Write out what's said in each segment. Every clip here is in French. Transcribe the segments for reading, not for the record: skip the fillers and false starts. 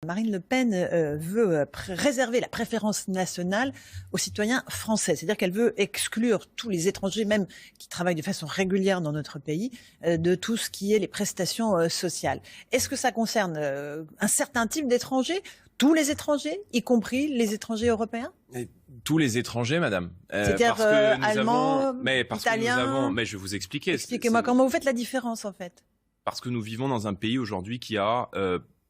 Marine Le Pen veut réserver la préférence nationale aux citoyens français. C'est-à-dire qu'elle veut exclure tous les étrangers, même qui travaillent de façon régulière dans notre pays, de tout ce qui est les prestations sociales. Est-ce que ça concerne un certain type d'étrangers, tous les étrangers, y compris les étrangers européens? Et tous les étrangers, madame. C'est-à-dire allemands, italiens. Mais je vais vous expliquer. Expliquez-moi comment vous faites la différence, en fait. Parce que nous vivons dans un pays aujourd'hui qui a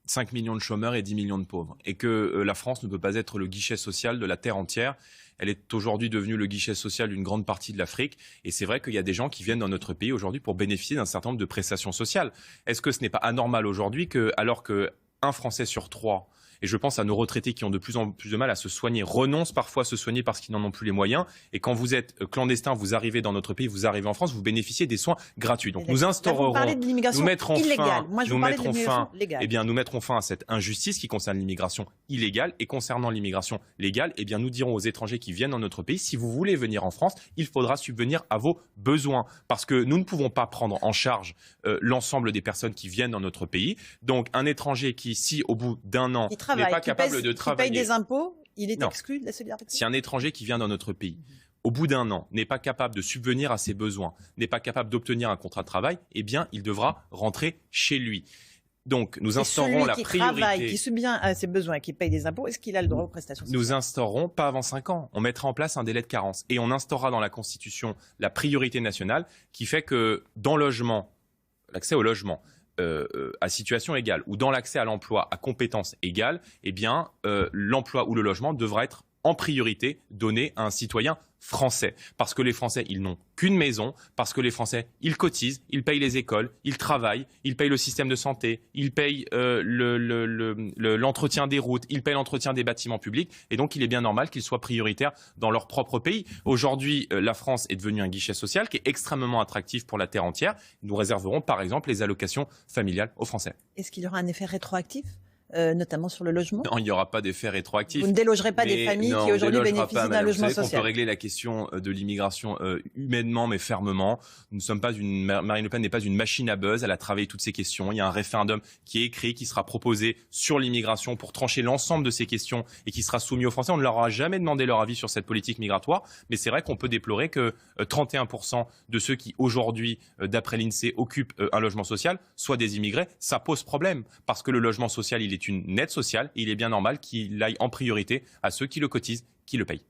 5 millions de chômeurs et 10 millions de pauvres. Et que la France ne peut pas être le guichet social de la terre entière. Elle est aujourd'hui devenue le guichet social d'une grande partie de l'Afrique. Et c'est vrai qu'il y a des gens qui viennent dans notre pays aujourd'hui pour bénéficier d'un certain nombre de prestations sociales. Est-ce que ce n'est pas anormal aujourd'hui que, alors qu'un Français sur 3, et je pense à nos retraités qui ont de plus en plus de mal à se soigner, renoncent parfois à se soigner parce qu'ils n'en ont plus les moyens. Et quand vous êtes clandestin, vous arrivez dans notre pays, vous arrivez en France, vous bénéficiez des soins gratuits. Donc nous instaurerons, nous mettrons fin à cette injustice qui concerne l'immigration illégale. Et concernant l'immigration légale, eh bien nous dirons aux étrangers qui viennent dans notre pays, si vous voulez venir en France, il faudra subvenir à vos besoins. Parce que nous ne pouvons pas prendre en charge l'ensemble des personnes qui viennent dans notre pays. Donc un étranger qui, si au bout d'un an, n'est pas capable de travailler, qui paye des impôts, il est exclu de la solidarité. Si un étranger qui vient dans notre pays, au bout d'un an, n'est pas capable de subvenir à ses besoins, n'est pas capable d'obtenir un contrat de travail, eh bien, il devra rentrer chez lui. Donc, nous instaurons la priorité. Travaille, qui subvient à ses besoins, qui paye des impôts, est-ce qu'il a le droit aux prestations sociales? Nous instaurons, pas avant 5 ans, on mettra en place un délai de carence. Et on instaurera dans la Constitution la priorité nationale qui fait que dans logement, l'accès au logement, à situation égale ou dans l'accès à l'emploi à compétences égales, eh bien, l'emploi ou le logement devra être en priorité donné à un citoyen français. Parce que les Français, ils n'ont qu'une maison, parce que les Français, ils cotisent, ils payent les écoles, ils travaillent, ils payent le système de santé, ils payent l'entretien des routes, ils payent l'entretien des bâtiments publics, et donc il est bien normal qu'ils soient prioritaires dans leur propre pays. Aujourd'hui, la France est devenue un guichet social qui est extrêmement attractif pour la terre entière. Nous réserverons par exemple les allocations familiales aux Français. Est-ce qu'il y aura un effet rétroactif notamment sur le logement? Non, il n'y aura pas d'effet rétroactif. Vous ne délogerez pas des familles qui aujourd'hui bénéficient d'un logement social. On peut régler la question de l'immigration humainement mais fermement. Marine Le Pen n'est pas une machine à buzz, elle a travaillé toutes ces questions. Il y a un référendum qui est écrit, qui sera proposé sur l'immigration pour trancher l'ensemble de ces questions et qui sera soumis aux Français. On ne leur a jamais demandé leur avis sur cette politique migratoire, mais c'est vrai qu'on peut déplorer que 31% de ceux qui aujourd'hui, d'après l'INSEE, occupent un logement social soient des immigrés. Ça pose problème parce que le logement social, il est une aide sociale et il est bien normal qu'il aille en priorité à ceux qui le cotisent, qui le payent.